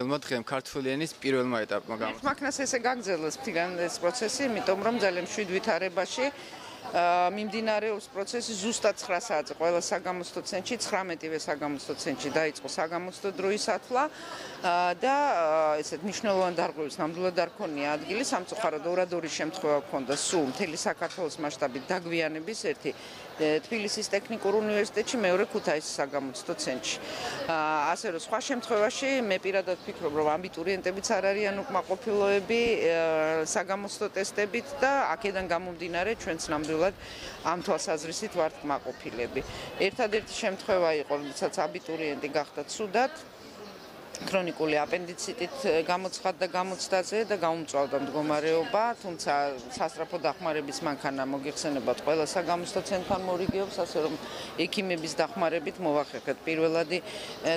დღემ ქართული ენის პირველმა ეტაპმა გამოცხადდა. მაქნას ესე გაგრძელეს ფიგანდეს პროცესი, იმიტომ რომ ძალიან მშვიდ ვითარებაში მიმდინარეობს პროცესი ზუსტად 9 საათზე ყველა საგამოცდო ცენტრში 19-ვე საგამოცდო ცენტრში დაიწყო საგამოცდო დროის ათვლა და ესეთ მნიშვნელოვანი დარღვევის ნამდვილად არ ქონია ადგილი სამწუხაროდ ორადორი შემთხვევა ჰქონდა სულ მთელი საქართველოს მასშტაბით დაგვიანების ერთი თბილისის ტექნიკურ უნივერსიტეტში მეორე ქუთაისის საგამოცდო ცენტრში ასე რომ სხვა შემთხვევაში მე პირადად ვფიქრობ რომ აბიტურიენტებიც არ არიან უკმაყოფილოები საგამოცდო ტესტებით და აქედან გამომდინარე ჩვენც ნამდვილად ამ თვალსაზრისით ვართ კმაყოფილები. ერთადერთი შემთხვევა იყო, როდესაც აბიტურიენტი გახდა ცუდად ქრონიკული აპენდიციტით გამოცხადდა გამოცდაზე და გაუმწვავდა მდგომარეობა, თუმცა სასწრაფო დახმარების მანქანა მოგიხსენებათ ყველა საგამოცდო ცენტრთან მორიგეობს, ასე რომ ექიმების დახმარებით მოვახერხეთ პირველადი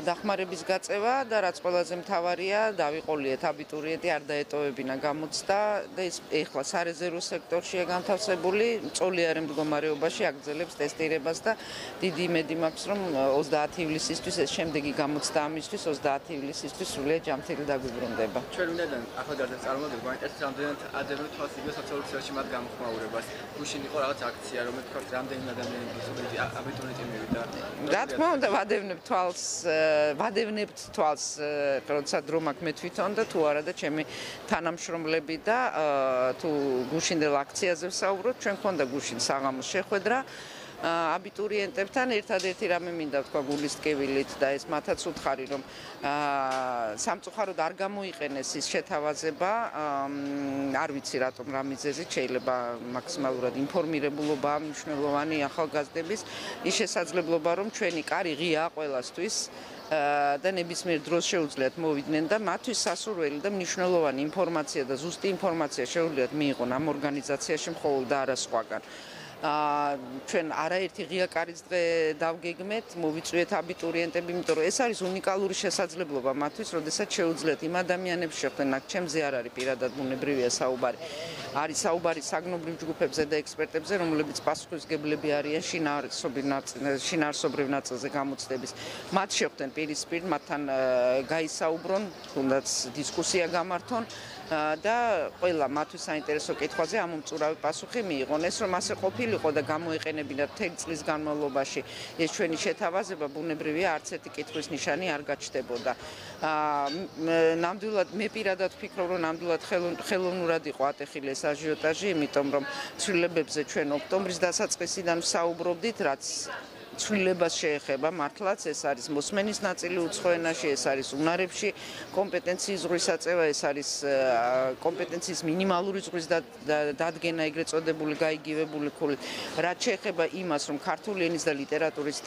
დახმარების გაწევა და რაც ყველაზე მთავარია, დავიყოლიეთ აბიტურიენტი არ დაეტოვებინა გამოცდა და ის ეხლა სარეზერვო სექტორშია განთავსებული, წოლიარე მდგომარეობაში აგრძელებს ტესტირებას და დიდი იმედი მაქვს, რომ 30 ივლისისთვის ეს შემდეგი გამოცდა ამისთვის 30 ივლისისთვის სრულიად ჯანმრთელი დაგვიბრუნდება. ჩვენ ვინაიდან ახალგაზრდა წარმოგიდგენთ, გვაინტერესებს რამდენად ადევნებთ თვალს იგივე სოციალურ ქსელში მათ გამოხმაურებას. გუშინ იყო რაღაც აქცია, რომელიც თქვა რამდენი ადამიანი აბიტურიენტი მივიდა. რა თქმა უნდა, ვადევნებთ თვალს, როცა დრო მაქვს მე თვითონ და თუ არა და ჩემი თანამშრომლები და თუ გუშინდელ აქციაზე ვსაუბრობ, ჩვენ ქონდა გუშინ საღამოს შეხვედრა აბიტურიენტებთან ერთადერთი რამე მინდა ვთქვა გულისტკივილით და ეს მათაც უთხარი რომ სამწუხაროდ არ გამოიყენეს ის შეთავაზება არ ვიცი რატომ რა მიზეზით შეიძლება მაქსიმალურად ინფორმირებულობა მნიშვნელოვანი ახალგაზრდების ის შესაძლებლობა რომ ჩვენი კარი ღიაა ყველასთვის და ნებისმიერ დროს შეუძლიათ მოვიდნენ და მათთვის სასურველი და მნიშვნელოვანი ინფორმაცია და ზუსტი ინფორმაცია შეუძლიათ მიიღონ ამ ორგანიზაციაში მხოლოდ და არა სხვაგან. ჩვენ არაერთი ღია კარის დღე დავგეგმეთ, მოვიწვიეთ აბიტურიენტები, იმიტომ რომ ეს არის უნიკალური შესაძლებლობა მათთვის, როდესაც შეუძლიათ იმ ადამიანებს შეხვდნენ, აქ ჩემზე არ არის პირადად ბუნებრივია საუბარი. არის საუბარი საგნობრივ ჯგუფებზე და ექსპერტებზე, რომლებიც პასუხისმგებლები არიან შინაარსობრივ ნაწილზე გამოცდების. მათ შეხვდნენ პირისპირ, მათთან გაისაუბრონ, თუნდაც დისკუსია გამართონ და ყველა მათთვის საინტერესო კითხვაზე ამომწურავი პასუხი მიიღონ. ეს რომ ასე ყოფილიყო და გამოიყენებინათ მთელი წლის განმავლობაში ეს ჩვენი შეთავაზება ბუნებრივია არც ერთი კითხვის ნიშანი არ გაჩნდებოდა. ნამდვილად მე პირადად ვფიქრობ რომ ნამდვილად ხელოვნურად იყო ატეხილი ეს აჟიოტაჟი, იმიტომ რომ ცვლილებებზე ჩვენ ოქტომბრის დასაწყისიდან ვსაუბრობდით, რაც ცვლილებას შეეხება მართლაც ეს არის მოსმენის ნაწილი უცხო ენაში, ეს არის უნარებში კომპეტენციის ზღვის აწევა, ეს არის კომპეტენციის მინიმალური ზღვის დადგენა ეგრეთ წოდებული გაიგივებული ქულით. რაც შეეხება იმას, რომ ქართული ენის და ლიტერატურის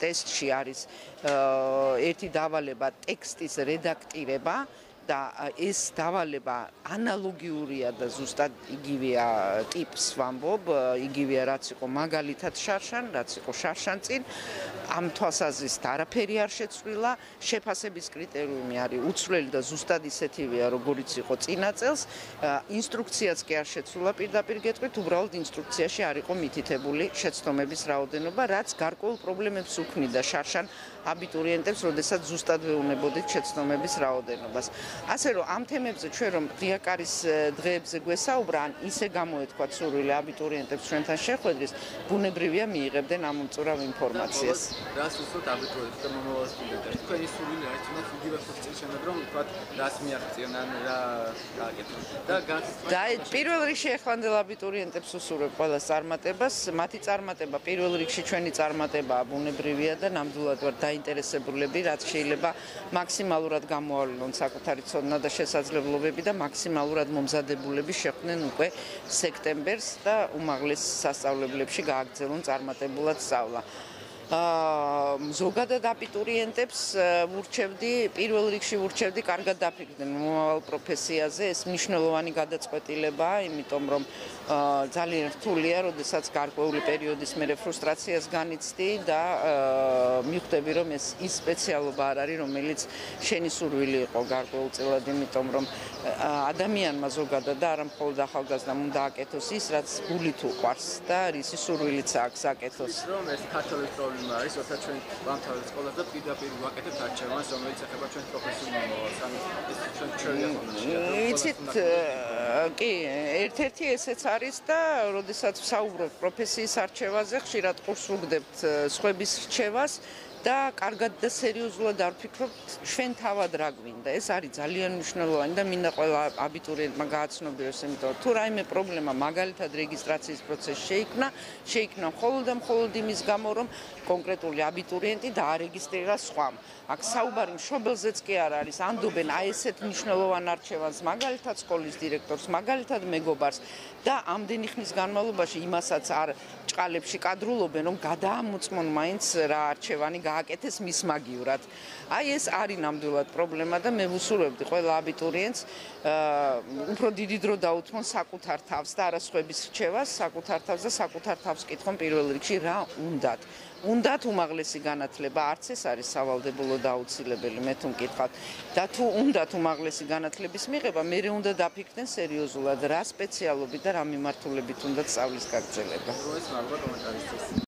ტესტში არის ერთი დავალება ტექსტის რედაქტირება და ეს დავალება ანალოგიურია და ზუსტად იგივეა ტიპს ვამბობ, იგივეა რაც იყო მაგალითად შარშან, რაც იყო შარშანწინ. ამ თვალსაზრისით არაფერი არ შეცვლილა, შეფასების კრიტერიუმი არის უცვლელი და ზუსტად ისეთივეა, როგორიც იყო წინა წელს. ინსტრუქციაც კი არ შეცვლილა პირდაპირ გეტყვით, უბრალოდ ინსტრუქციაში არ იყო მითითებული შეცდომების რაოდენობა, რაც გარკვეულ პრობლემებს უქმნიდა შარშან აბიტურიენტებს, როდესაც ზუსტად ვეუბნებოდით შეცდომების რაოდენობას. ასე რომ ამ თემებზე ჩვენ რომ ღია კარის დღეებზე გვესაუბრა, ან ისე გამოეთქვათ სურვილი აბიტურიენტებს ჩვენთან შეხვედრის, ბუნებრივია მიიღებდნენ ამომწურავ ინფორმაციას. რას უსვათ აბიტურიენტებს და მომავალ სტუდენტებს? თქვენი სურვილი არის თუნდაც იგივე ხუთწლის შემდეგ რომ ვთქვათ რას მიაღწიონ ან რა გააკეთონ. და პირველ რიგში ეხლანდელ აბიტურიენტებს უსურვებ ყველას წარმატებას, მათი წარმატება პირველ რიგში ჩვენი წარმატებაა ბუნებრივია და ნამდვილად ვარ დაინტერესებულები, რაც შეიძლება მაქსიმალურად გამოავლინონ საკუთარი ცოდნა და შესაძლებლობები და მაქსიმალურად მომზადებულები შეხვდნენ უკვე სექტემბერს და უმაღლეს სასწავლებლებში გააგრძელონ წარმატებულად სწავლა. ზოგადად აბიტურიენტებს ვურჩევდი, პირველ რიგში ვურჩევდი კარგად დაფიქრდნენ მომავალ პროფესიაზე, ეს მნიშვნელოვანი გადაწყვეტილებაა, იმიტომ რომ ძალიან რთულია, როდესაც გარკვეული პერიოდის მერე ფრუსტრაციას განიცდი და მიხვდები რომ ეს ის სპეციალობა არ არის, რომელიც შენი სურვილი იყო გარკვეულწილად, იმიტომ რომ ადამიანმა ზოგადად და არა მხოლოდ ახალგაზრდამ უნდა აკეთოს ის, რაც გულით უყვარს და რისი სურვილიც აქვს აკეთოს. რომ ეს ქართული პრობლემა პრობლემა არის, როცა ჩვენ ვამთავრებთ სკოლას და პირდაპირ ვაკეთებთ არჩევანს, რომელიც ეხება ჩვენ პროფესიულ მომავალს. ანუ ეს ჩვენ იცით, კი, ერთ-ერთი ესეც არის და როდესაც ვსაუბრობ პროფესიის არჩევაზე, ხშირად ყურს ვუგდებთ სხვების რჩევას და კარგად და სერიოზულად არ ვფიქრობთ ჩვენ თავად რა გვინდა. ეს არის ძალიან მნიშვნელოვანი და მინდა ყველა აბიტურიენტმა გააცნობიეროს, იმიტომ რომ თუ რაიმე პრობლემა მაგალითად რეგისტრაციის პროცესში შეიქმნა მხოლოდ და მხოლოდ იმის გამო, რომ კონკრეტული აბიტურიენტი დაარეგისტრირა სხვამ. აქ საუბარი მშობელზეც კი არ არის, ანდობენ აი ესეთ მნიშვნელოვან არჩევანს, მაგალითად სკოლის დირექტორს, მაგალითად მეგობარს და ამდენი ხნის განმავლობაში იმასაც არ ჭყალებში კადრულობენ, რომ გადაამოწმონ მაინც რა არჩევანი გააკეთეს მის მაგივრად. აი ეს არის ნამდვილად პრობლემა და მე ვუსურვებდი ყველა აბიტურიენტს უფრო დიდი დრო დაუთმონ საკუთარ თავს და არა სხვების რჩევას, საკუთარ თავს და საკუთარ თავს კითხონ პირველ რიგში რა უნდათ. უნდათ უმაღლესი განათლება, არც ეს არის სავალდებულო და აუცილებელი, მე თუ მკითხავთ. და თუ უნდათ უმაღლესი განათლების მიღება, მე უნდა დაფიქრდნენ სერიოზულად რა სპეციალობით და რა მიმართულებით უნდათ სწავლის გაგრძელება. ეს მაგალითად კომენტარისთვის.